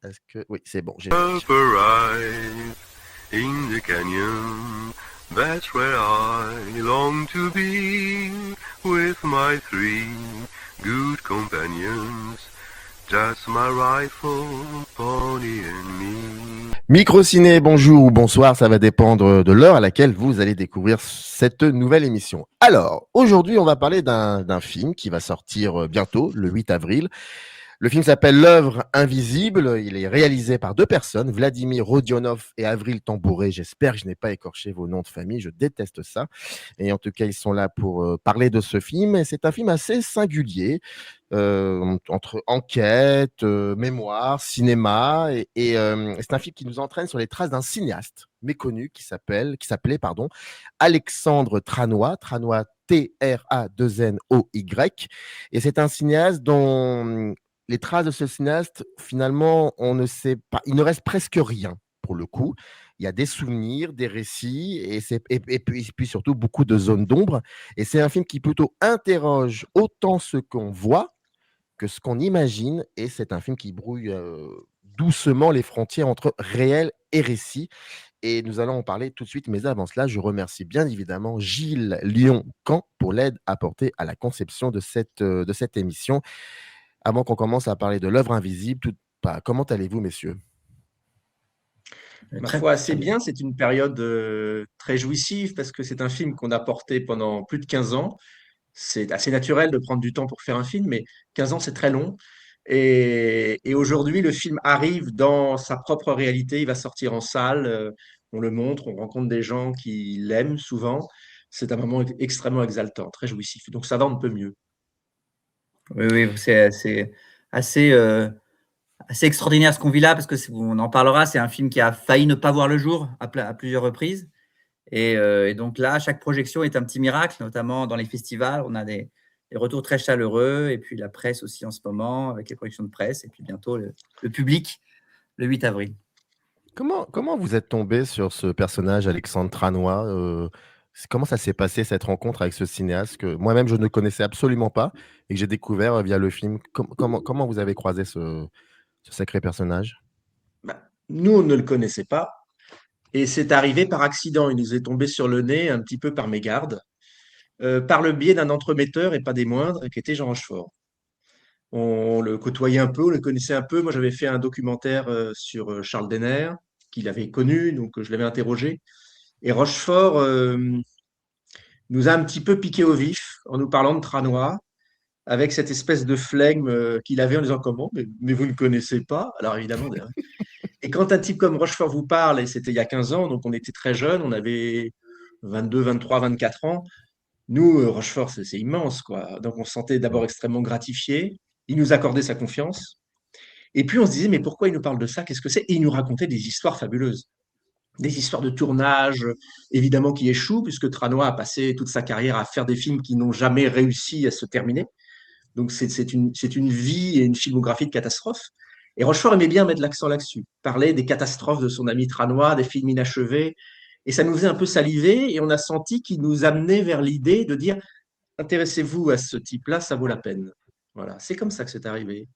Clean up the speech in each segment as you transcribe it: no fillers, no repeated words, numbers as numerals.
Est-ce que... Oui, c'est bon, j'ai Up vérifié. arrive in the canyon, that's where I long to be, with my three good companions, just my rifle, pony and me. Microciné, bonjour ou bonsoir, ça va dépendre de l'heure à laquelle vous allez découvrir cette nouvelle émission. Alors, aujourd'hui, on va parler d'un film qui va sortir bientôt, le 8 avril. Le film s'appelle L'œuvre invisible. Il est réalisé par deux personnes, Vladimir Rodionov et Avril Tambouré. J'espère que je n'ai pas écorché vos noms de famille. Je déteste ça. Et en tout cas, ils sont là pour parler de ce film. Et c'est un film assez singulier, entre enquête, mémoire, cinéma. C'est un film qui nous entraîne sur les traces d'un cinéaste méconnu qui s'appelait Alexandre Tranois. Tranois Tranoy. Et c'est un cinéaste dont les traces de ce cinéaste, finalement, on ne sait pas. Il ne reste presque rien pour le coup. Il y a des souvenirs, des récits, et puis surtout beaucoup de zones d'ombre. Et c'est un film qui plutôt interroge autant ce qu'on voit que ce qu'on imagine. Et c'est un film qui brouille doucement les frontières entre réel et récit. Et nous allons en parler tout de suite. Mais avant cela, je remercie bien évidemment Gilles Lyon-Camp pour l'aide apportée à la conception de cette émission. Avant qu'on commence à parler de l'œuvre invisible, comment allez-vous, messieurs? Ma foi, assez bien. C'est une période très jouissive parce que c'est un film qu'on a porté pendant plus de 15 ans. C'est assez naturel de prendre du temps pour faire un film, mais 15 ans, c'est très long. Et aujourd'hui, le film arrive dans sa propre réalité. Il va sortir en salle. On le montre, on rencontre des gens qui l'aiment souvent. C'est un moment extrêmement exaltant, très jouissif. Donc ça va, on ne peut mieux. Oui, oui, c'est assez, assez extraordinaire ce qu'on vit là, parce que on en parlera. C'est un film qui a failli ne pas voir le jour à plusieurs reprises. Et donc là, chaque projection est un petit miracle, notamment dans les festivals. On a des retours très chaleureux, et puis la presse aussi en ce moment, avec les projections de presse, et puis bientôt le public le 8 avril. Comment vous êtes tombé sur ce personnage, Alexandre Tranois? Comment ça s'est passé, cette rencontre avec ce cinéaste que moi-même, je ne connaissais absolument pas et que j'ai découvert via le film? Comment vous avez croisé ce sacré personnage? Bah, nous, on ne le connaissait pas. Et c'est arrivé par accident. Il nous est tombé sur le nez un petit peu par mégarde, par le biais d'un entremetteur et pas des moindres, qui était Jean Rochefort. On le côtoyait un peu, on le connaissait un peu. Moi, j'avais fait un documentaire sur Charles Denner, qu'il avait connu, donc je l'avais interrogé. Et Rochefort nous a un petit peu piqué au vif en nous parlant de Tranois, avec cette espèce de flegme qu'il avait en disant comment, mais vous ne connaissez pas. Alors évidemment, et quand un type comme Rochefort vous parle, et c'était il y a 15 ans, donc on était très jeunes, on avait 22, 23, 24 ans. Nous, Rochefort, c'est immense, quoi. Donc on se sentait d'abord extrêmement gratifié. Il nous accordait sa confiance. Et puis on se disait, mais pourquoi il nous parle de ça? Qu'est-ce que c'est? Et il nous racontait des histoires fabuleuses. Des histoires de tournage, évidemment, qui échouent, puisque Tranois a passé toute sa carrière à faire des films qui n'ont jamais réussi à se terminer. Donc c'est une vie et une filmographie de catastrophes. Et Rochefort aimait bien mettre l'accent là-dessus, parler des catastrophes de son ami Tranois, des films inachevés. Et ça nous faisait un peu saliver, et on a senti qu'il nous amenait vers l'idée de dire, intéressez-vous à ce type-là, ça vaut la peine. Voilà, c'est comme ça que c'est arrivé.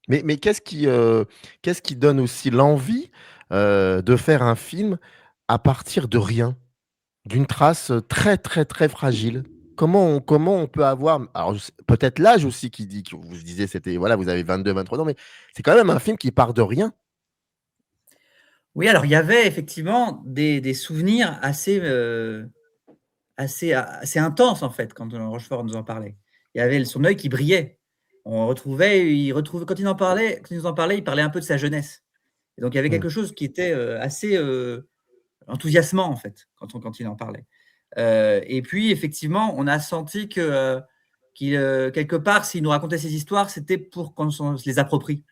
Mais qu'est-ce qui donne aussi l'envie de faire un film à partir de rien? D'une trace très, très, très fragile. Comment on peut avoir, alors peut-être l'âge aussi qui dit, que vous disiez, c'était, voilà, vous avez 22, 23 ans, mais c'est quand même un film qui part de rien. Oui, alors il y avait effectivement des souvenirs assez intenses, en fait, quand Rochefort nous en parlait. Il y avait son œil qui brillait. Il retrouvait quand il nous en parlait, il parlait un peu de sa jeunesse. Et donc il y avait Mmh. quelque chose qui était assez enthousiasmant, en fait, quand il en parlait. Et puis effectivement, on a senti quelque part, s'il nous racontait ces histoires, c'était pour qu'on se les approprie.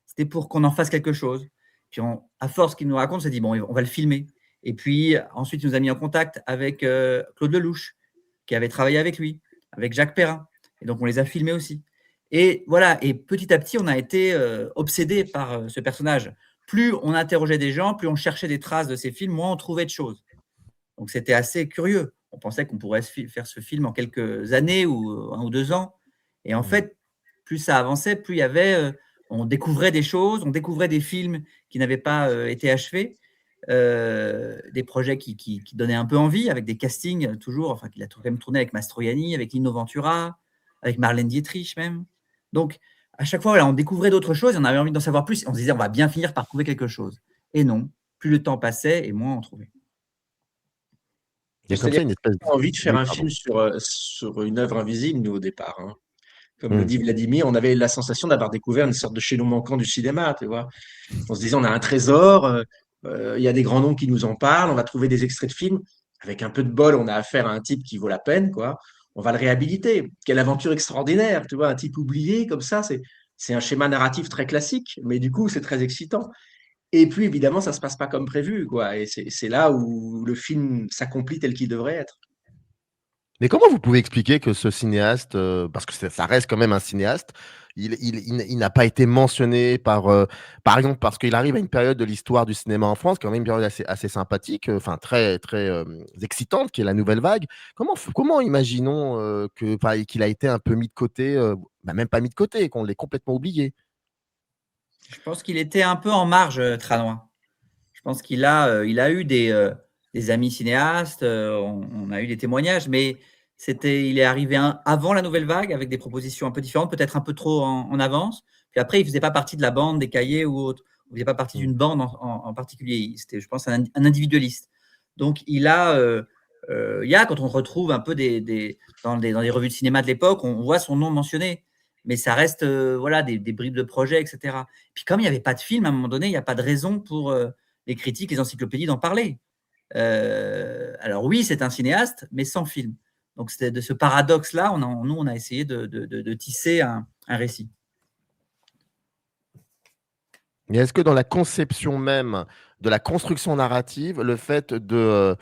C'était pour qu'on en fasse quelque chose. Puis à force qu'il nous raconte, on s'est dit, bon, on va le filmer. Et puis ensuite, il nous a mis en contact avec Claude Lelouch, qui avait travaillé avec lui, avec Jacques Perrin. Et donc, on les a filmés aussi. Et voilà, et petit à petit, on a été obsédés par ce personnage. Plus on interrogeait des gens, plus on cherchait des traces de ces films, moins on trouvait de choses. Donc, c'était assez curieux. On pensait qu'on pourrait faire ce film en quelques années ou 1 ou 2 ans. Et en Mmh. fait, plus ça avançait, plus il y avait on découvrait des choses, on découvrait des films qui n'avaient pas été achevés, des projets qui donnaient un peu envie, avec des castings toujours, enfin qu'il a quand même tourné avec Mastroianni, avec Lino Ventura, avec Marlène Dietrich même. Donc, à chaque fois, voilà, on découvrait d'autres choses, et on avait envie d'en savoir plus, et on se disait, on va bien finir par trouver quelque chose. Et non, plus le temps passait, et moins on trouvait. Il y a comme ça C'est-à-dire une espèce qu'on a envie de faire oui, un pardon. film sur une œuvre invisible, nous, au départ, hein. Comme le Mmh. dit Vladimir, on avait la sensation d'avoir découvert une sorte de chaînon manquant du cinéma, tu vois. On se disait, on a un trésor, il y a des grands noms qui nous en parlent, on va trouver des extraits de films. Avec un peu de bol, on a affaire à un type qui vaut la peine, quoi. On va le réhabiliter. Quelle aventure extraordinaire, tu vois, un type oublié comme ça, c'est un schéma narratif très classique, mais du coup, c'est très excitant. Et puis, évidemment, ça se passe pas comme prévu, quoi. Et c'est là où le film s'accomplit tel qu'il devrait être. Mais comment vous pouvez expliquer que ce cinéaste, parce que ça reste quand même un cinéaste, il n'a pas été mentionné par exemple, parce qu'il arrive à une période de l'histoire du cinéma en France, quand même une période assez sympathique, enfin très, très excitante, qui est la Nouvelle Vague. Comment imaginons qu'il a été un peu mis de côté, même pas mis de côté, qu'on l'ait complètement oublié? Je pense qu'il était un peu en marge, Tranois. Je pense il a eu des amis cinéastes, on a eu des témoignages, mais il est arrivé avant la Nouvelle Vague avec des propositions un peu différentes, peut-être un peu trop en avance. Puis après, il faisait pas partie de la bande des Cahiers ou autre. Il faisait pas partie Mmh. d'une bande en particulier. C'était, je pense, un individualiste. Donc, il y a, quand on retrouve un peu dans les revues de cinéma de l'époque, on voit son nom mentionné. Mais ça reste voilà, des bribes de projets, etc. Puis comme il n'y avait pas de film, à un moment donné, il n'y a pas de raison pour les critiques, les encyclopédies d'en parler. Alors oui, c'est un cinéaste, mais sans film. Donc c'était de ce paradoxe-là, on a essayé de tisser un récit. Mais est-ce que dans la conception même de la construction narrative, le fait de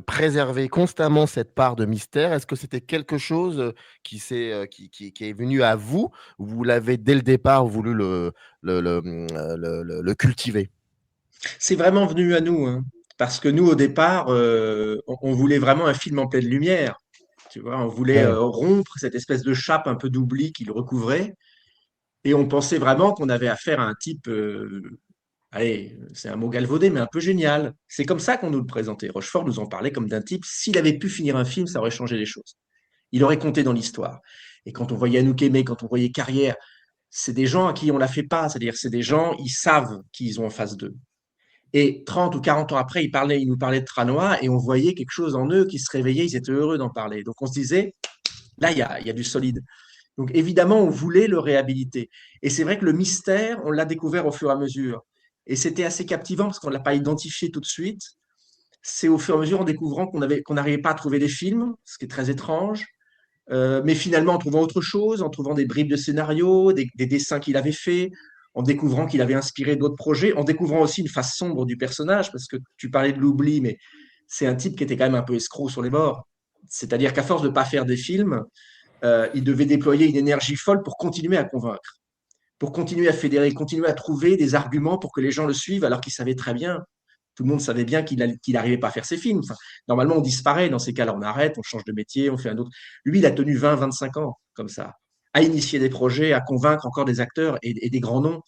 préserver constamment cette part de mystère, est-ce que c'était quelque chose, qui est venu à vous? Ou vous l'avez dès le départ voulu le cultiver? C'est vraiment venu à nous, hein. Parce que nous, au départ, on voulait vraiment un film en pleine lumière. Tu vois, on voulait Ouais. rompre cette espèce de chape un peu d'oubli qui le recouvrait. Et on pensait vraiment qu'on avait affaire à un type, allez, c'est un mot galvaudé, mais un peu génial. C'est comme ça qu'on nous le présentait. Rochefort nous en parlait comme d'un type, s'il avait pu finir un film, ça aurait changé les choses. Il aurait compté dans l'histoire. Et quand on voyait Anouk Aimé, quand on voyait Carrière, c'est des gens à qui on la fait pas. C'est-à-dire, c'est des gens, ils savent qui ils ont en face d'eux. Et 30 ou 40 ans après, ils nous parlaient de Tranois et on voyait quelque chose en eux qui se réveillait, ils étaient heureux d'en parler. Donc on se disait, là, il y a du solide. Donc évidemment, on voulait le réhabiliter. Et c'est vrai que le mystère, on l'a découvert au fur et à mesure. Et c'était assez captivant parce qu'on ne l'a pas identifié tout de suite. C'est au fur et à mesure en découvrant qu'on n'arrivait pas à trouver les films, ce qui est très étrange. Mais finalement, en trouvant autre chose, en trouvant des bribes de scénario, des dessins qu'il avait faits, en découvrant qu'il avait inspiré d'autres projets, en découvrant aussi une face sombre du personnage, parce que tu parlais de l'oubli, mais c'est un type qui était quand même un peu escroc sur les bords. C'est-à-dire qu'à force de ne pas faire des films, il devait déployer une énergie folle pour continuer à convaincre, pour continuer à fédérer, continuer à trouver des arguments pour que les gens le suivent, alors qu'il savait très bien, tout le monde savait bien qu'il n'arrivait pas à faire ses films. Enfin, normalement, on disparaît. Dans ces cas-là, on arrête, on change de métier, on fait un autre. Lui, il a tenu 20, 25 ans comme ça, à initier des projets, à convaincre encore des acteurs et des grands noms.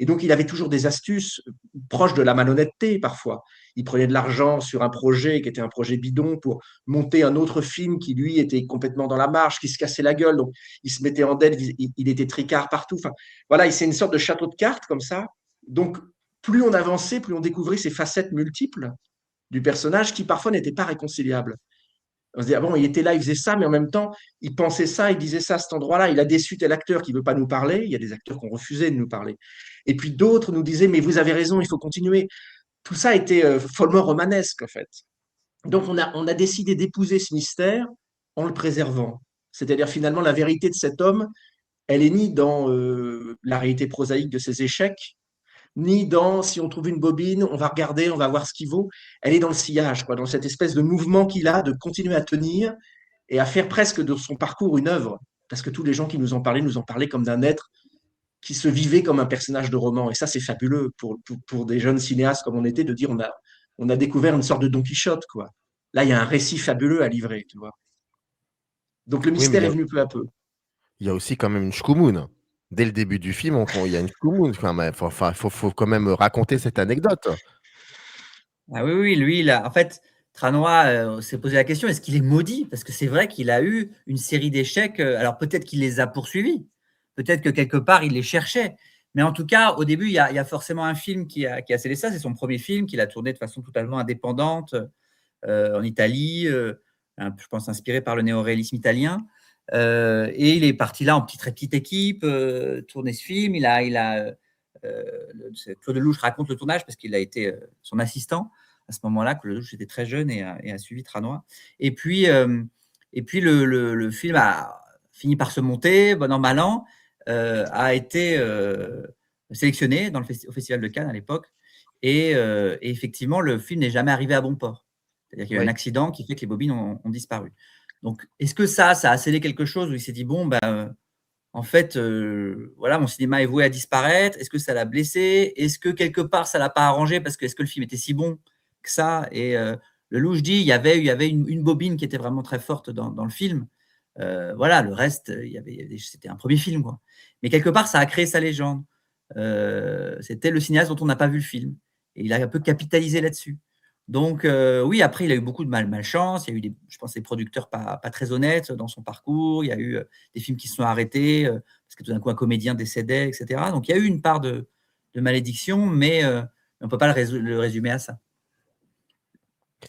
Et donc, il avait toujours des astuces proches de la malhonnêteté parfois. Il prenait de l'argent sur un projet qui était un projet bidon pour monter un autre film qui, lui, était complètement dans la marge, qui se cassait la gueule. Donc, il se mettait en dette, il était tricard partout. Enfin, voilà, c'est une sorte de château de cartes comme ça. Donc, plus on avançait, plus on découvrait ces facettes multiples du personnage qui parfois n'étaient pas réconciliables. On se dit, ah bon, il était là, il faisait ça, mais en même temps, il pensait ça, il disait ça à cet endroit-là, il a déçu tel acteur qui ne veut pas nous parler, il y a des acteurs qui ont refusé de nous parler. Et puis d'autres nous disaient, mais vous avez raison, il faut continuer. Tout ça était follement romanesque, en fait. Donc on a décidé d'épouser ce mystère en le préservant. C'est-à-dire finalement, la vérité de cet homme, elle est ni dans la réalité prosaïque de ses échecs, ni dans si on trouve une bobine, on va regarder, on va voir ce qu'il vaut. Elle est dans le sillage, quoi, dans cette espèce de mouvement qu'il a de continuer à tenir et à faire presque de son parcours une œuvre. Parce que tous les gens qui nous en parlaient comme d'un être qui se vivait comme un personnage de roman. Et ça, c'est fabuleux pour des jeunes cinéastes comme on était de dire on a découvert une sorte de Don Quichotte, quoi. Là, il y a un récit fabuleux à livrer, tu vois. Donc le Oui, mais mystère est venu peu à peu. il y a aussi quand même une Shkumun. Dès le début du film, il y a une foumoune. Faut quand même raconter cette anecdote. Ah oui, oui, lui, en fait, Tranois s'est posé la question, est-ce qu'il est maudit? Parce que c'est vrai qu'il a eu une série d'échecs. Alors peut-être qu'il les a poursuivis, peut-être que quelque part il les cherchait. Mais en tout cas, au début, il y a forcément un film qui a scellé ça. C'est son premier film qu'il a tourné de façon totalement indépendante en Italie, je pense inspiré par le néoréalisme italien. Et il est parti là en petite équipe, tourner ce film. Claude Lelouch raconte le tournage parce qu'il a été son assistant à ce moment-là. Claude Lelouch était très jeune et a suivi Tranois. Et puis le film a fini par se monter, bon an, mal an, a été sélectionné au Festival de Cannes à l'époque. Et effectivement, le film n'est jamais arrivé à bon port. C'est-à-dire qu'il y a eu un Oui. accident qui fait que les bobines ont disparu. Donc, est-ce que ça a scellé quelque chose où il s'est dit, bon, en fait, voilà, mon cinéma est voué à disparaître. Est-ce que ça l'a blessé? Est-ce que quelque part, ça l'a pas arrangé parce que est-ce que le film était si bon que ça? Et le loup, je dis, il y avait une bobine qui était vraiment très forte dans le film. Voilà, le reste, c'était un premier film, quoi. Mais quelque part, ça a créé sa légende. C'était le cinéaste dont on n'a pas vu le film. Et il a un peu capitalisé là-dessus. Donc, oui, après, il a eu beaucoup de malchance. Il y a eu, je pense, des producteurs pas très honnêtes dans son parcours. Il y a eu des films qui se sont arrêtés parce que tout d'un coup, un comédien décédait, etc. Donc, il y a eu une part de malédiction, mais on ne peut pas le résumer à ça.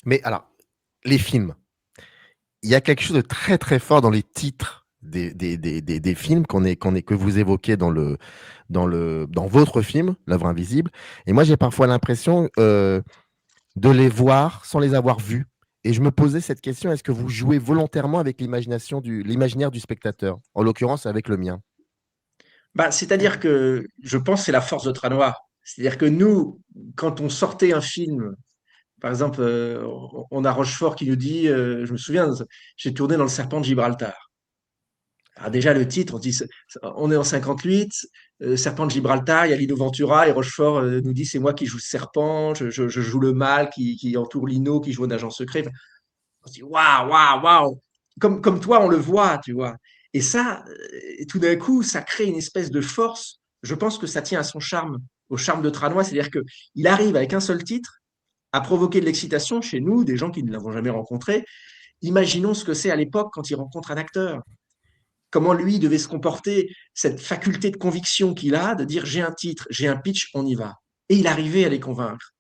Mais alors, les films, il y a quelque chose de très très fort dans les titres des films que vous évoquez dans votre film, L'œuvre invisible. Et moi, j'ai parfois l'impression de les voir sans les avoir vus. Et je me posais cette question, est-ce que vous jouez volontairement avec l'imaginaire du spectateur, en l'occurrence avec le mien? C'est-à-dire que je pense que c'est la force de Tranois. C'est-à-dire que nous, quand on sortait un film, par exemple, on a Rochefort qui nous dit, je me souviens, j'ai tourné dans Le Serpent de Gibraltar. Alors déjà, le titre, on est en 58, Serpent de Gibraltar, il y a Lino Ventura et Rochefort nous dit, c'est moi qui joue le serpent, je joue le mal qui entoure Lino, qui joue un agent secret. Enfin, on se dit, waouh, waouh, waouh. Comme toi, on le voit, tu vois. Et ça, tout d'un coup, ça crée une espèce de force. Je pense que ça tient à son charme, au charme de Tranois. C'est-à-dire qu'il arrive avec un seul titre à provoquer de l'excitation chez nous, des gens qui ne l'avons jamais rencontré. Imaginons ce que c'est à l'époque quand il rencontre un acteur. Comment lui devait se comporter, cette faculté de conviction qu'il a, de dire j'ai un titre, j'ai un pitch, on y va. Et il arrivait à les convaincre.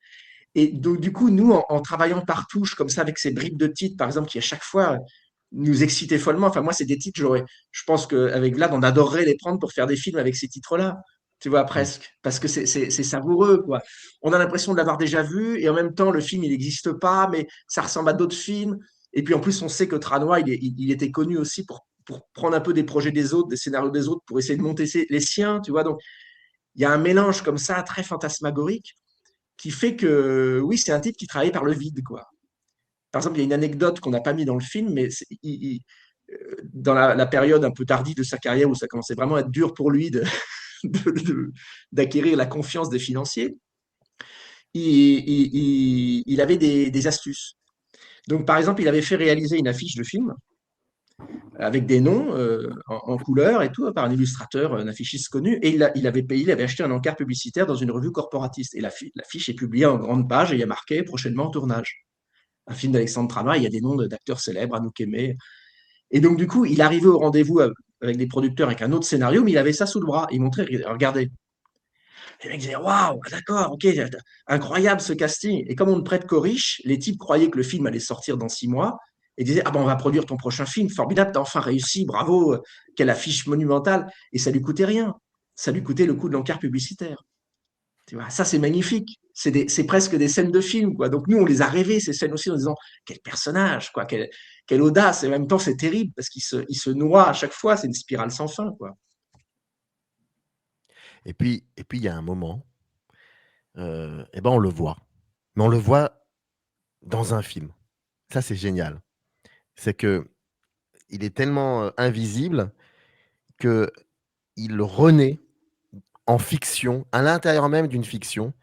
Et donc, du coup, nous, en travaillant par touche, comme ça, avec ces bribes de titres, par exemple, qui à chaque fois nous excitaient follement. Enfin, moi, c'est des titres, je pense qu'avec Vlad, on adorerait les prendre pour faire des films avec ces titres-là. Tu vois, Mm. presque. Parce que c'est savoureux, quoi. On a l'impression de l'avoir déjà vu, et en même temps, le film, il n'existe pas, mais ça ressemble à d'autres films. Et puis, en plus, on sait que Tranois, il était connu aussi pour prendre un peu des projets des autres, des scénarios des autres, pour essayer de monter les siens, tu vois. Donc, il y a un mélange comme ça, très fantasmagorique, qui fait que, oui, c'est un type qui travaille par le vide, quoi. Par exemple, il y a une anecdote qu'on n'a pas mis dans le film, mais dans la période un peu tardive de sa carrière où ça commençait vraiment à être dur pour lui d'acquérir la confiance des financiers, il avait des astuces. Donc, par exemple, il avait fait réaliser une affiche de film avec des noms en couleur et tout, par un illustrateur, un affichiste connu, et il avait acheté un encart publicitaire dans une revue corporatiste. Et l'affiche est publiée en grande page et il y a marqué prochainement en tournage. Un film d'Alexandre Trama, il y a des noms d'acteurs célèbres, Anouk Aimée. Et donc, du coup, il arrivait au rendez-vous avec des producteurs avec un autre scénario, mais il avait ça sous le bras. Il montrait, regardez. Les mecs disaient, waouh, d'accord, ok, incroyable ce casting. Et comme on ne prête qu'aux riches, les types croyaient que le film allait sortir dans 6 mois et disaient, ah ben on va produire ton prochain film, formidable, t'as enfin réussi, bravo, quelle affiche monumentale. Et ça lui coûtait rien. Ça lui coûtait le coût de l'encart publicitaire. Tu vois, ça, c'est magnifique. C'est presque des scènes de film, quoi. Donc, nous, on les a rêvées, ces scènes aussi, en disant, quel personnage, quoi, quelle audace. Et en même temps, c'est terrible parce il se noie à chaque fois. C'est une spirale sans fin, quoi. Il y a un moment, eh ben, on le voit. Mais on le voit dans un film. Ça, c'est génial. C'est que il est tellement invisible qu'il renaît en fiction, à l'intérieur même d'une fiction,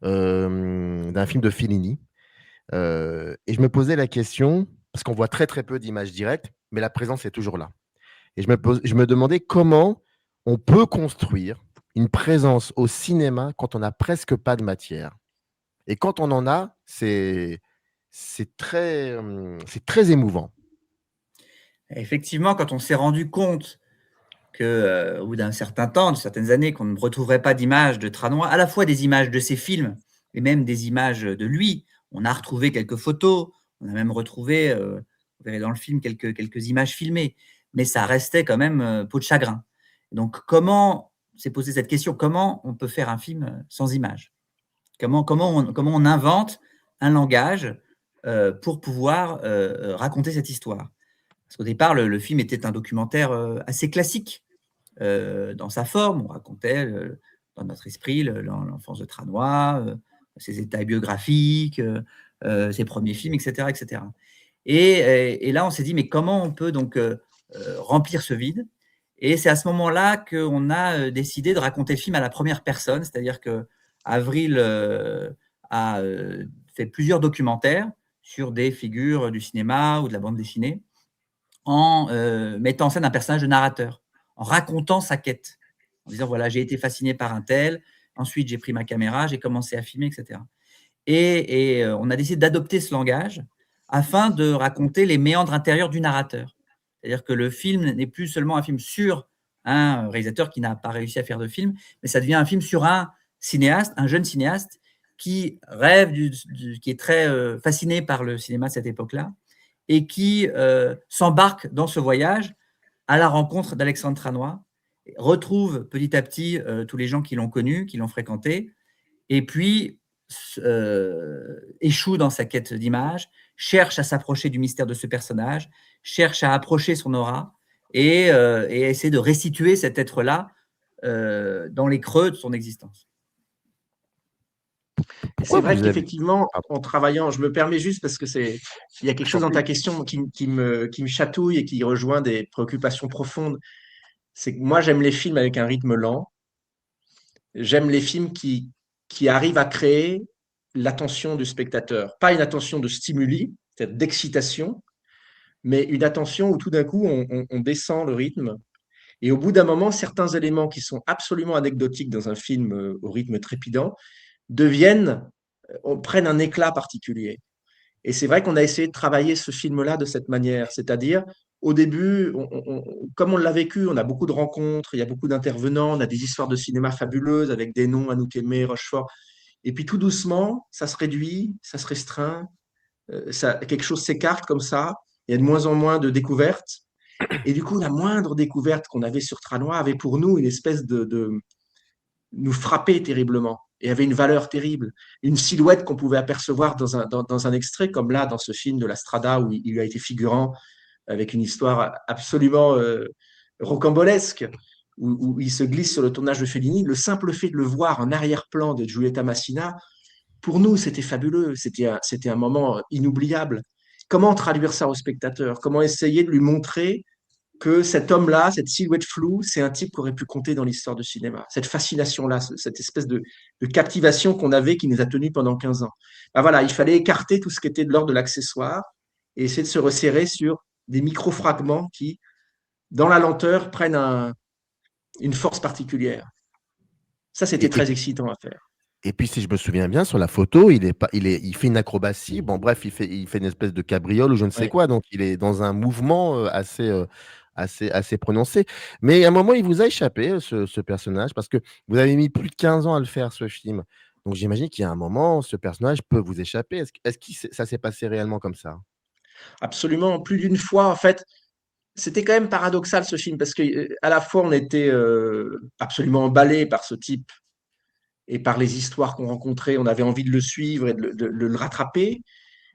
d'un film de Fellini. Et je me posais la question, parce qu'on voit très très peu d'images directes, mais la présence est toujours là. Et je me demandais comment on peut construire une présence au cinéma quand on n'a presque pas de matière. Et quand on en a, c'est très émouvant. Effectivement, quand on s'est rendu compte que, au bout d'un certain temps, de certaines années, qu'on ne retrouverait pas d'images de Tranois, à la fois des images de ses films et même des images de lui. On a retrouvé quelques photos, on a même retrouvé, vous verrez dans le film, quelques images filmées, mais ça restait quand même peau de chagrin. Donc, comment s'est posé cette question? Comment on peut faire un film sans images? Comment on invente un langage pour pouvoir raconter cette histoire? Parce qu'au départ, le film était un documentaire assez classique dans sa forme. On racontait dans notre esprit l'enfance de Tranois, ses états biographiques, ses premiers films, etc. etc. Et là, on s'est dit, mais comment on peut donc remplir ce vide? Et c'est à ce moment-là qu'on a décidé de raconter le film à la première personne, c'est-à-dire que Avril a fait plusieurs documentaires sur des figures du cinéma ou de la bande dessinée, en mettant en scène un personnage de narrateur, en racontant sa quête, en disant voilà, j'ai été fasciné par un tel, ensuite j'ai pris ma caméra, j'ai commencé à filmer, etc. Et on a décidé d'adopter ce langage afin de raconter les méandres intérieurs du narrateur. C'est-à-dire que le film n'est plus seulement un film sur un réalisateur qui n'a pas réussi à faire de film, mais ça devient un film sur un cinéaste, un jeune cinéaste qui rêve, qui est très fasciné par le cinéma de cette époque-là, et qui s'embarque dans ce voyage à la rencontre d'Alexandre Tranois, retrouve petit à petit tous les gens qui l'ont connu, qui l'ont fréquenté, et puis échoue dans sa quête d'image, cherche à s'approcher du mystère de ce personnage, cherche à approcher son aura, et essaie de restituer cet être-là dans les creux de son existence. C'est vrai qu'effectivement, en travaillant, je me permets juste parce que il y a quelque chose dans ta question qui me chatouille et qui rejoint des préoccupations profondes. C'est que moi, j'aime les films avec un rythme lent. J'aime les films qui arrivent à créer l'attention du spectateur. Pas une attention de stimuli, c'est-à-dire d'excitation, mais une attention où tout d'un coup, on descend le rythme. Et au bout d'un moment, certains éléments qui sont absolument anecdotiques dans un film au rythme trépidant prennent un éclat particulier. Et c'est vrai qu'on a essayé de travailler ce film-là de cette manière, c'est-à-dire au début, comme on l'a vécu, on a beaucoup de rencontres, il y a beaucoup d'intervenants, on a des histoires de cinéma fabuleuses avec des noms, Anouk Aimée, Rochefort. Et puis tout doucement, ça se réduit, ça se restreint, quelque chose s'écarte comme ça, il y a de moins en moins de découvertes. Et du coup, la moindre découverte qu'on avait sur Tranois avait pour nous une espèce de nous frapper terriblement et avait une valeur terrible. Une silhouette qu'on pouvait apercevoir dans un extrait, comme là, dans ce film de la Strada, où il a été figurant avec une histoire absolument rocambolesque, où il se glisse sur le tournage de Fellini. Le simple fait de le voir en arrière-plan de Giulietta Massina, pour nous, c'était fabuleux. C'était un moment inoubliable. Comment traduire ça au spectateur? Comment essayer de lui montrer que cet homme-là, cette silhouette floue, c'est un type qui aurait pu compter dans l'histoire du cinéma. Cette fascination-là, cette espèce de captivation qu'on avait qui nous a tenus pendant 15 ans. Ben voilà, il fallait écarter tout ce qui était de l'ordre de l'accessoire et essayer de se resserrer sur des micro-fragments qui, dans la lenteur, prennent une force particulière. Ça, c'était très excitant à faire. Et puis, si je me souviens bien, sur la photo, il fait une acrobatie. Bon, bref, il fait une espèce de cabriole ou je ne sais quoi. Donc, il est dans un mouvement assez prononcé. Mais à un moment, il vous a échappé, ce personnage, parce que vous avez mis plus de 15 ans à le faire, ce film. Donc, j'imagine qu'il y a un moment, ce personnage peut vous échapper. Est-ce que ça s'est passé réellement comme ça? Absolument. Plus d'une fois, en fait, c'était quand même paradoxal, ce film, parce qu'à la fois, on était absolument emballé par ce type et par les histoires qu'on rencontrait. On avait envie de le suivre et de le rattraper.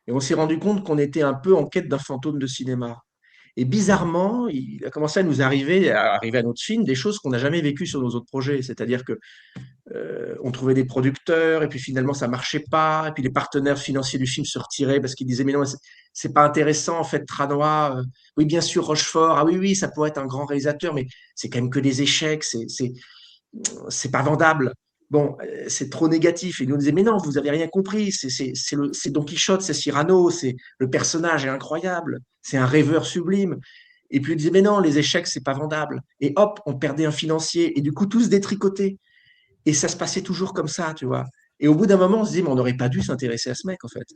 Et on s'est rendu compte qu'on était un peu en quête d'un fantôme de cinéma. Et bizarrement, il a commencé à nous arriver à notre film, des choses qu'on n'a jamais vécues sur nos autres projets. C'est-à-dire que on trouvait des producteurs, et puis finalement, ça marchait pas. Et puis les partenaires financiers du film se retiraient parce qu'ils disaient, mais non, c'est pas intéressant, en fait, Tranois. Oui, bien sûr, Rochefort. Ah oui, oui, ça pourrait être un grand réalisateur, mais c'est quand même que des échecs. C'est pas vendable. Bon, c'est trop négatif. Et nous on disait, mais non, vous avez rien compris. C'est Don Quichotte, c'est Cyrano, le personnage est incroyable. C'est un rêveur sublime. Et puis, ils disaient, mais non, les échecs, c'est pas vendable. Et hop, on perdait un financier. Et du coup, tous détricotés. Et ça se passait toujours comme ça, tu vois. Et au bout d'un moment, on se dit, mais on n'aurait pas dû s'intéresser à ce mec, en fait.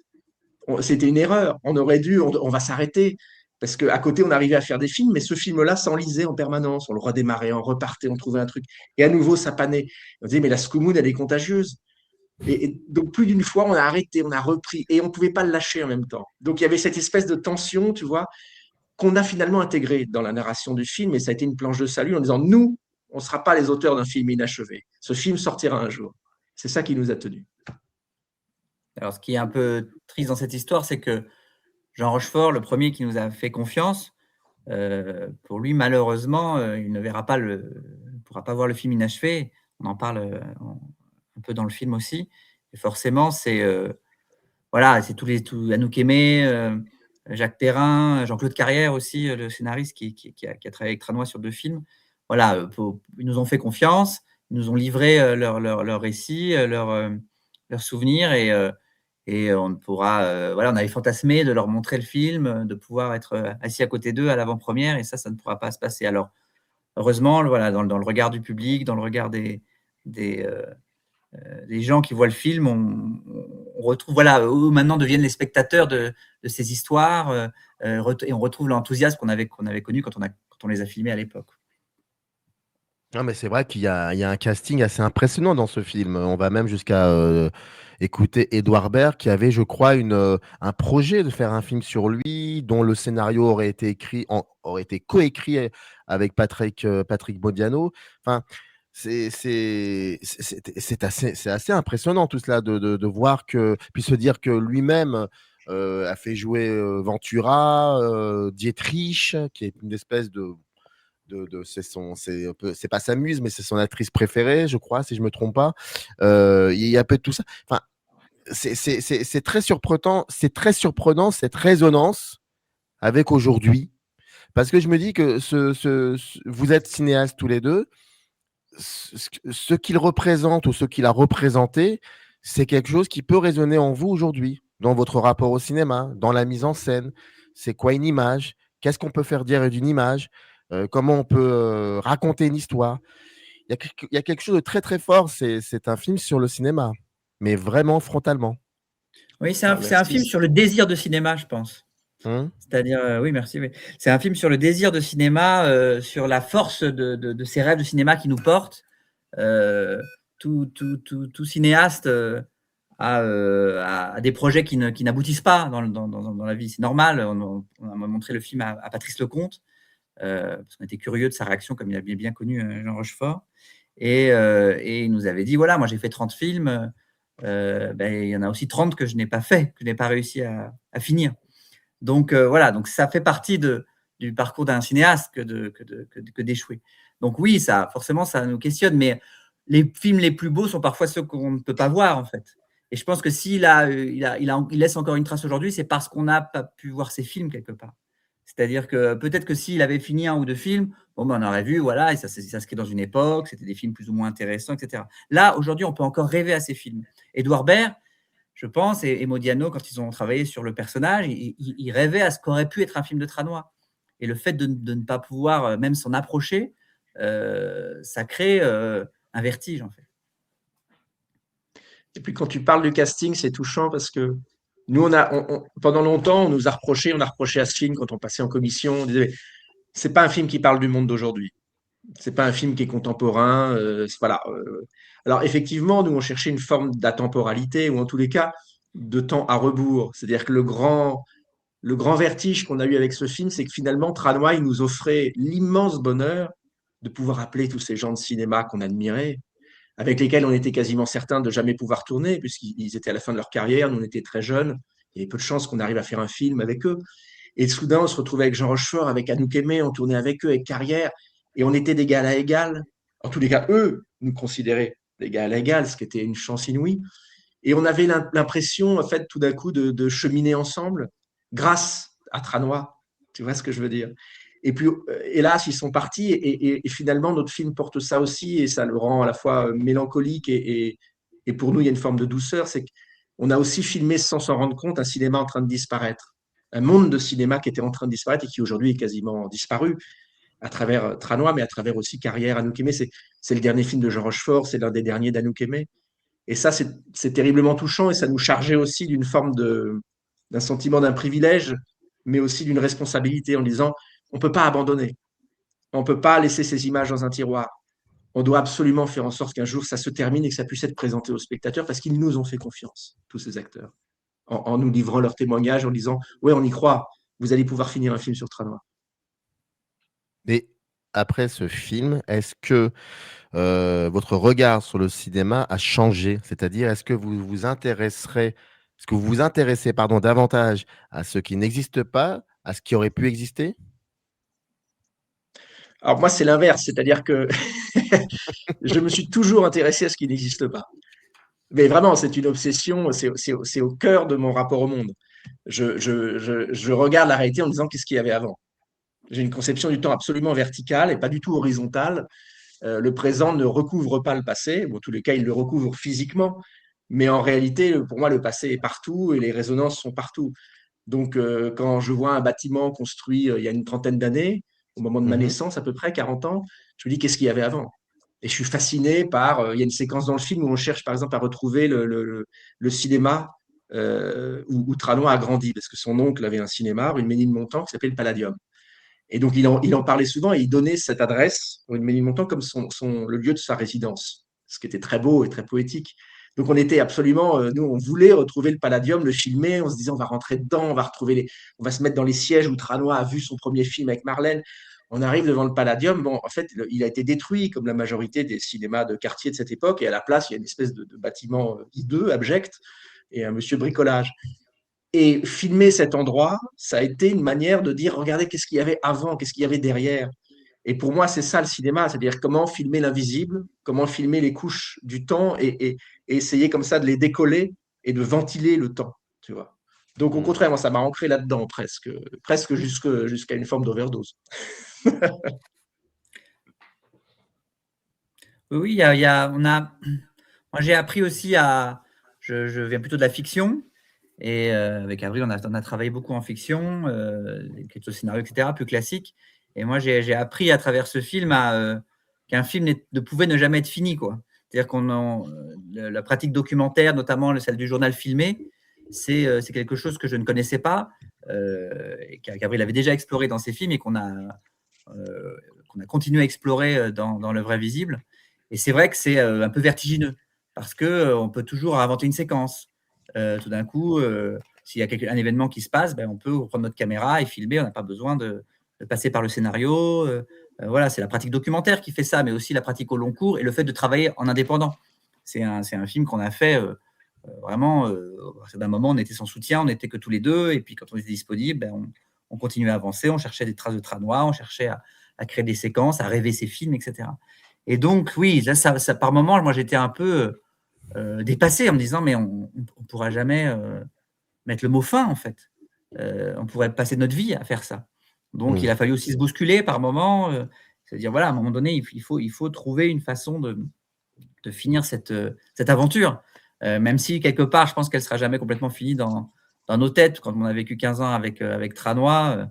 C'était une erreur. On aurait dû, on va s'arrêter. Parce qu'à côté, on arrivait à faire des films, mais ce film-là s'enlisait en permanence. On le redémarrait, on repartait, on trouvait un truc. Et à nouveau, ça panait. On disait, mais la Scoumoune, elle est contagieuse. Et donc, plus d'une fois, on a arrêté, on a repris. Et on ne pouvait pas le lâcher en même temps. Donc, il y avait cette espèce de tension, tu vois, qu'on a finalement intégrée dans la narration du film. Et ça a été une planche de salut en disant, nous, on ne sera pas les auteurs d'un film inachevé. Ce film sortira un jour. C'est ça qui nous a tenus. Alors, ce qui est un peu triste dans cette histoire, c'est que Jean Rochefort, le premier qui nous a fait confiance, pour lui, malheureusement, il ne pourra pas voir le film inachevé. On en parle un peu dans le film aussi. Et forcément, c'est voilà, c'est tout Anouk Aimée, Jacques Perrin, Jean-Claude Carrière aussi, le scénariste qui a travaillé avec Tranois sur 2 films. Voilà, ils nous ont fait confiance, ils nous ont livré leur récit, leurs souvenirs et on pourra, voilà, on avait fantasmé de leur montrer le film, de pouvoir être assis à côté d'eux à l'avant-première et ça ne pourra pas se passer. Alors, heureusement, voilà, dans le regard du public, dans le regard des gens qui voient le film, on retrouve, voilà, eux maintenant deviennent les spectateurs de ces histoires et on retrouve l'enthousiasme qu'on avait connu quand on les a filmés à l'époque. Non, mais c'est vrai qu'il y a un casting assez impressionnant dans ce film. On va même jusqu'à écouter Édouard Baird, qui avait, je crois, un projet de faire un film sur lui, dont le scénario aurait été coécrit avec Patrick Modiano. Enfin, c'est assez impressionnant tout cela de voir puis se dire que lui-même a fait jouer Ventura, Dietrich, qui est une espèce c'est pas sa muse, mais c'est son actrice préférée, je crois, si je me trompe pas. Il y a peu de tout ça. Enfin, c'est très surprenant, cette résonance avec aujourd'hui, parce que je me dis que vous êtes cinéastes tous les deux, ce qu'il représente ou ce qu'il a représenté, c'est quelque chose qui peut résonner en vous aujourd'hui, dans votre rapport au cinéma, dans la mise en scène. C'est quoi une image? Qu'est-ce qu'on peut faire dire d'une image? Comment on peut raconter une histoire? Il y a quelque chose de très très fort. C'est un film sur le cinéma, mais vraiment frontalement. Oui, c'est un film sur le désir de cinéma, je pense. C'est-à-dire, oui, merci. Oui. C'est un film sur le désir de cinéma, sur la force de ces rêves de cinéma qui nous portent. Tout cinéaste a des projets qui n'aboutissent pas dans la vie. C'est normal. On a montré le film à Patrice Lecomte, parce qu'on était curieux de sa réaction, comme il a bien connu Jean Rochefort. Et il nous avait dit, voilà, moi j'ai fait 30 films, il y en a aussi 30 que je n'ai pas fait, que je n'ai pas réussi à finir. Donc voilà, donc ça fait partie du parcours d'un cinéaste que d'échouer. Donc oui, forcément, ça nous questionne, mais les films les plus beaux sont parfois ceux qu'on ne peut pas voir, en fait. Et je pense que s'il laisse encore une trace aujourd'hui, c'est parce qu'on n'a pas pu voir ses films quelque part. C'est-à-dire que peut-être que s'il avait fini 1 ou 2 films, on aurait vu, voilà, et ça s'inscrit dans une époque, c'était des films plus ou moins intéressants, etc. Là, aujourd'hui, on peut encore rêver à ces films. Édouard Baird, je pense, et Modiano, quand ils ont travaillé sur le personnage, ils rêvaient à ce qu'aurait pu être un film de Tranois. Et le fait de ne pas pouvoir même s'en approcher, ça crée un vertige, en fait. Et puis quand tu parles du casting, c'est touchant parce que nous, pendant longtemps, on a reproché à ce film quand on passait en commission, on disait, c'est pas un film qui parle du monde d'aujourd'hui. C'est pas un film qui est contemporain. Voilà. Alors effectivement, nous, on cherchait une forme d'atemporalité ou en tous les cas de temps à rebours. C'est-à-dire que le grand vertige qu'on a eu avec ce film, c'est que finalement, Tranois, il nous offrait l'immense bonheur de pouvoir appeler tous ces gens de cinéma qu'on admirait, avec lesquels on était quasiment certain de jamais pouvoir tourner, puisqu'ils étaient à la fin de leur carrière, nous on était très jeunes, il y avait peu de chances qu'on arrive à faire un film avec eux. Et soudain, on se retrouvait avec Jean Rochefort, avec Anouk Aimée, on tournait avec eux, avec Carrière, et on était d'égal à égal. En tous les cas, eux nous considéraient d'égal à égal, ce qui était une chance inouïe. Et on avait l'impression, en fait, tout d'un coup, de cheminer ensemble grâce à Tranois. Tu vois ce que je veux dire? Et puis, hélas, ils sont partis et finalement, notre film porte ça aussi et ça le rend à la fois mélancolique et pour nous, il y a une forme de douceur. C'est qu'on a aussi filmé sans s'en rendre compte un cinéma en train de disparaître. un monde de cinéma qui était en train de disparaître et qui aujourd'hui est quasiment disparu à travers Tranois, mais à travers aussi Carrière, Anouk Aimée. C'est le dernier film de Jean Rochefort, c'est l'un des derniers d'Anouk Aimée. Et ça, c'est terriblement touchant et ça nous chargeait aussi d'un sentiment d'un privilège, mais aussi d'une responsabilité en disant on ne peut pas abandonner, on ne peut pas laisser ces images dans un tiroir. On doit absolument faire en sorte qu'un jour ça se termine et que ça puisse être présenté aux spectateurs parce qu'ils nous ont fait confiance, tous ces acteurs, en nous livrant leurs témoignages, en disant ouais, on y croit, vous allez pouvoir finir un film sur Tranois. Et après ce film, est-ce que votre regard sur le cinéma a changé? C'est-à-dire, est-ce que vous vous intéressez, pardon, davantage à ce qui n'existe pas, à ce qui aurait pu exister? Alors moi, c'est l'inverse, c'est-à-dire que je me suis toujours intéressé à ce qui n'existe pas. Mais vraiment, c'est une obsession, c'est au cœur de mon rapport au monde. Je regarde la réalité en me disant qu'est-ce qu'il y avait avant. J'ai une conception du temps absolument verticale et pas du tout horizontale. Le présent ne recouvre pas le passé. Bon, en tous les cas, il le recouvre physiquement. Mais en réalité, pour moi, le passé est partout et les résonances sont partout. Donc, quand je vois un bâtiment construit il y a une trentaine d'années, au moment de ma Mmh. naissance, à peu près 40 ans, je me dis qu'est-ce qu'il y avait avant? Et je suis fasciné par. Il y a une séquence dans le film où on cherche, par exemple, à retrouver le cinéma où Tranois a grandi, parce que son oncle avait un cinéma, rue Ménilmontant, qui s'appelait le Palladium. Et donc, il en parlait souvent et il donnait cette adresse, rue Ménilmontant, comme le lieu de sa résidence, ce qui était très beau et très poétique. Donc, on était absolument, nous, on voulait retrouver le Palladium, le filmer, on se disait, on va rentrer dedans, on va se mettre dans les sièges où Tranois a vu son premier film avec Marlène. On arrive devant le Palladium. Bon, en fait, il a été détruit comme la majorité des cinémas de quartier de cette époque. Et à la place, il y a une espèce de bâtiment hideux, abject, et un monsieur bricolage. Et filmer cet endroit, ça a été une manière de dire, regardez, qu'est-ce qu'il y avait avant, qu'est-ce qu'il y avait derrière. Et pour moi, c'est ça le cinéma, c'est-à-dire comment filmer l'invisible, comment filmer les couches du temps et essayer comme ça de les décoller et de ventiler le temps, tu vois. Donc au Mmh. contraire, moi, ça m'a ancré là-dedans presque jusqu'à une forme d'overdose. Oui, oui, moi, j'ai appris aussi je viens plutôt de la fiction et avec Avril, on a travaillé beaucoup en fiction, l'écriture de scénario, etc., plus classique. Et moi, j'ai appris à travers ce film qu'un film ne pouvait ne jamais être fini, quoi. C'est-à-dire la pratique documentaire, notamment celle du journal filmé, c'est quelque chose que je ne connaissais pas, et qu'Avril avait déjà exploré dans ses films et qu'on a continué à explorer dans Le Vrai Visible. Et c'est vrai que c'est un peu vertigineux parce qu'on peut toujours inventer une séquence. Tout d'un coup, s'il y a un événement qui se passe, ben, on peut prendre notre caméra et filmer. On n'a pas besoin de passer par le scénario. Voilà, c'est la pratique documentaire qui fait ça, mais aussi la pratique au long cours et le fait de travailler en indépendant. C'est un film qu'on a fait vraiment. D'un moment, on était sans soutien, on n'était que tous les deux. Et puis, quand on était disponible, ben, on continuait à avancer. On cherchait des traces de Tranois, on cherchait à créer des séquences, à rêver ses films, etc. Et donc, oui, là, ça par moment, moi, j'étais un peu dépassé en me disant, mais on ne pourra jamais mettre le mot fin, en fait. On pourrait passer notre vie à faire ça. Donc, il Mmh. a fallu aussi se bousculer par moment. C'est-à-dire, voilà, à un moment donné, il faut trouver une façon de finir cette aventure. Même si, quelque part, je pense qu'elle ne sera jamais complètement finie dans nos têtes. Quand on a vécu 15 ans avec Tranois,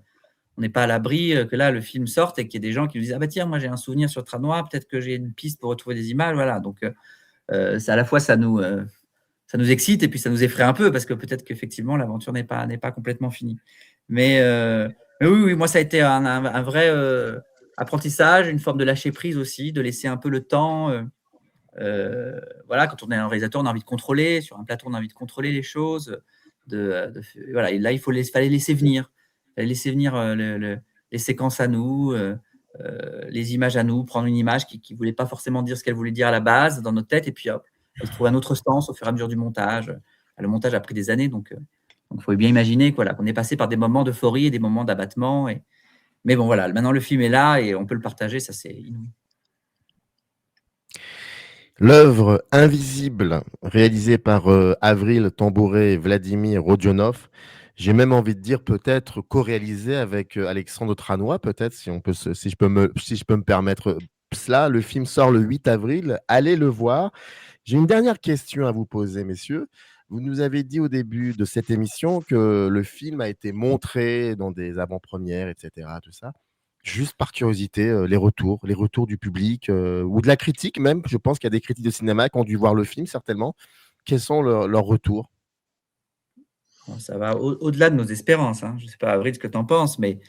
on n'est pas à l'abri que là, le film sorte et qu'il y ait des gens qui nous disent « Ah bah tiens, moi j'ai un souvenir sur Tranois, peut-être que j'ai une piste pour retrouver des images. » Voilà, donc à la fois, ça nous excite et puis ça nous effraie un peu parce que peut-être qu'effectivement, l'aventure n'est pas complètement finie. Mais oui, oui, moi, ça a été un vrai apprentissage, une forme de lâcher prise aussi, de laisser un peu le temps. Voilà, quand on est un réalisateur, on a envie de contrôler. Sur un plateau, on a envie de contrôler les choses. Voilà, et là, fallait laisser venir. Fallait laisser venir les séquences à nous, les images à nous, prendre une image qui ne voulait pas forcément dire ce qu'elle voulait dire à la base dans notre tête, et puis hop, elle trouve un autre sens au fur et à mesure du montage. Le montage a pris des années, donc il faut bien imaginer qu'on est passé par des moments d'euphorie et des moments d'abattement. Mais bon, voilà, maintenant le film est là et on peut le partager, ça c'est inouï. L'œuvre Invisible, réalisée par Avril Tambouret et Vladimir Rodionov, j'ai même envie de dire peut-être co-réalisée avec Alexandre Tranois, peut-être, si je peux me permettre cela. Le film sort le 8 avril, allez le voir. J'ai une dernière question à vous poser, messieurs. Vous nous avez dit au début de cette émission que le film a été montré dans des avant-premières, etc., tout ça. Juste par curiosité, les retours du public ou de la critique même. Je pense qu'il y a des critiques de cinéma qui ont dû voir le film, certainement. Quels sont leurs retours? Bon, ça va au-delà de nos espérances, hein. Je ne sais pas, Avril, ce que tu en penses, mais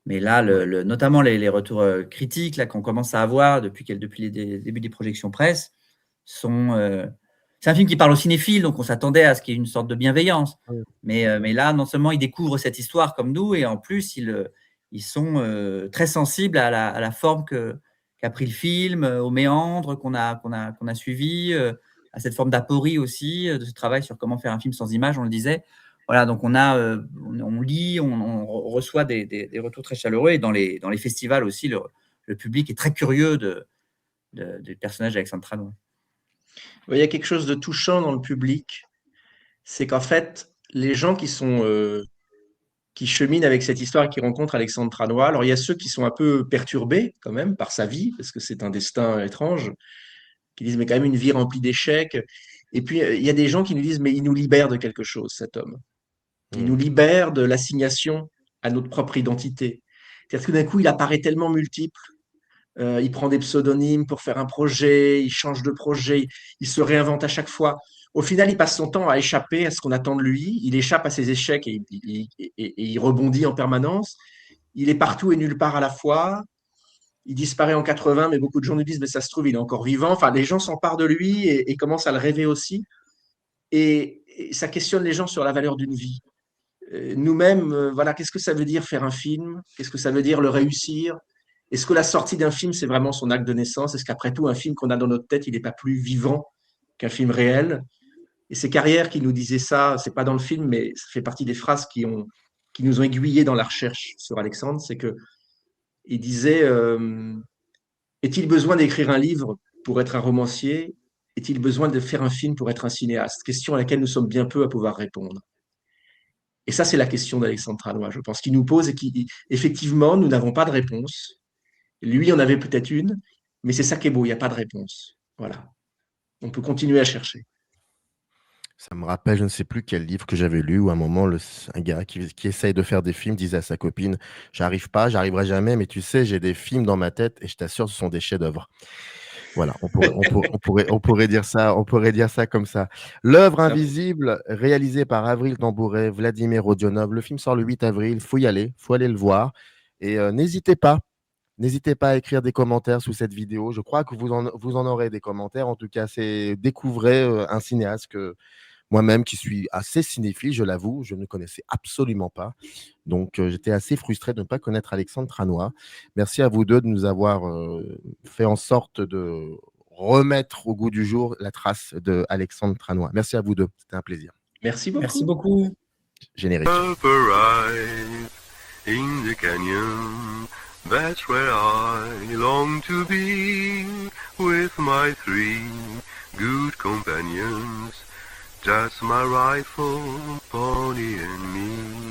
là, notamment les retours critiques là, qu'on commence à avoir depuis les débuts des projections presse sont. C'est un film qui parle aux cinéphiles, donc on s'attendait à ce qu'il y ait une sorte de bienveillance. Oui. Mais là, non seulement ils découvrent cette histoire comme nous, et en plus, ils sont très sensibles à la forme qu'a pris le film, aux méandres qu'on a suivis, à cette forme d'aporie aussi, de ce travail sur comment faire un film sans images, on le disait. Voilà, donc on lit, on reçoit des retours très chaleureux, et dans les festivals aussi, le public est très curieux du personnage d'Alexandre Tranois. Il y a quelque chose de touchant dans le public, c'est qu'en fait, les gens qui cheminent avec cette histoire et qui rencontrent Alexandre Tranois, alors il y a ceux qui sont un peu perturbés quand même par sa vie, parce que c'est un destin étrange, qui disent mais quand même une vie remplie d'échecs. Et puis il y a des gens qui nous disent mais il nous libère de quelque chose, cet homme. Il nous libère de l'assignation à notre propre identité. C'est-à-dire que tout d'un coup, il apparaît tellement multiple. Il prend des pseudonymes pour faire un projet, il change de projet, il se réinvente à chaque fois. Au final, il passe son temps à échapper à ce qu'on attend de lui. Il échappe à ses échecs et il rebondit en permanence. Il est partout et nulle part à la fois. Il disparaît en 80, mais beaucoup de gens nous disent, mais ça se trouve, il est encore vivant. Enfin, les gens s'emparent de lui et commencent à le rêver aussi. Et ça questionne les gens sur la valeur d'une vie. Nous-mêmes, voilà, qu'est-ce que ça veut dire faire un film? Qu'est-ce que ça veut dire le réussir? Est-ce que la sortie d'un film, c'est vraiment son acte de naissance? Est-ce qu'après tout, un film qu'on a dans notre tête, il n'est pas plus vivant qu'un film réel? Et c'est Carrière qui nous disait ça, c'est pas dans le film, mais ça fait partie des phrases qui nous ont aiguillés dans la recherche sur Alexandre, c'est que il disait est-il besoin d'écrire un livre pour être un romancier? Est-il besoin de faire un film pour être un cinéaste? Question à laquelle nous sommes bien peu à pouvoir répondre. Et ça, c'est la question d'Alexandre Tranois, je pense, qu'il nous pose et qui, effectivement, nous n'avons pas de réponse. Lui en avait peut-être une, mais c'est ça qui est beau, il n'y a pas de réponse. Voilà. On peut continuer à chercher. Ça me rappelle, je ne sais plus quel livre que j'avais lu, où à un moment, un gars qui essaye de faire des films disait à sa copine, j'arrive pas, j'arriverai jamais, mais tu sais, j'ai des films dans ma tête et je t'assure, ce sont des chefs-d'œuvre. Voilà, on pourrait dire ça comme ça. L'œuvre invisible, réalisée par Avril Tambouret, Vladimir Rodionov. Le film sort le 8 avril. Faut y aller, faut aller le voir. Et n'hésitez pas à écrire des commentaires sous cette vidéo. Je crois que vous en aurez des commentaires. En tout cas, c'est découvrez un cinéaste que moi-même, qui suis assez cinéphile, je l'avoue, je ne connaissais absolument pas. Donc, j'étais assez frustré de ne pas connaître Alexandre Tranois. Merci à vous deux de nous avoir fait en sorte de remettre au goût du jour la trace de Alexandre Tranois. Merci à vous deux, c'était un plaisir. Merci beaucoup. Merci beaucoup. Générique. Arrive in the canyon, that's where I long to be, with my 3 good companions, just my rifle, pony and me.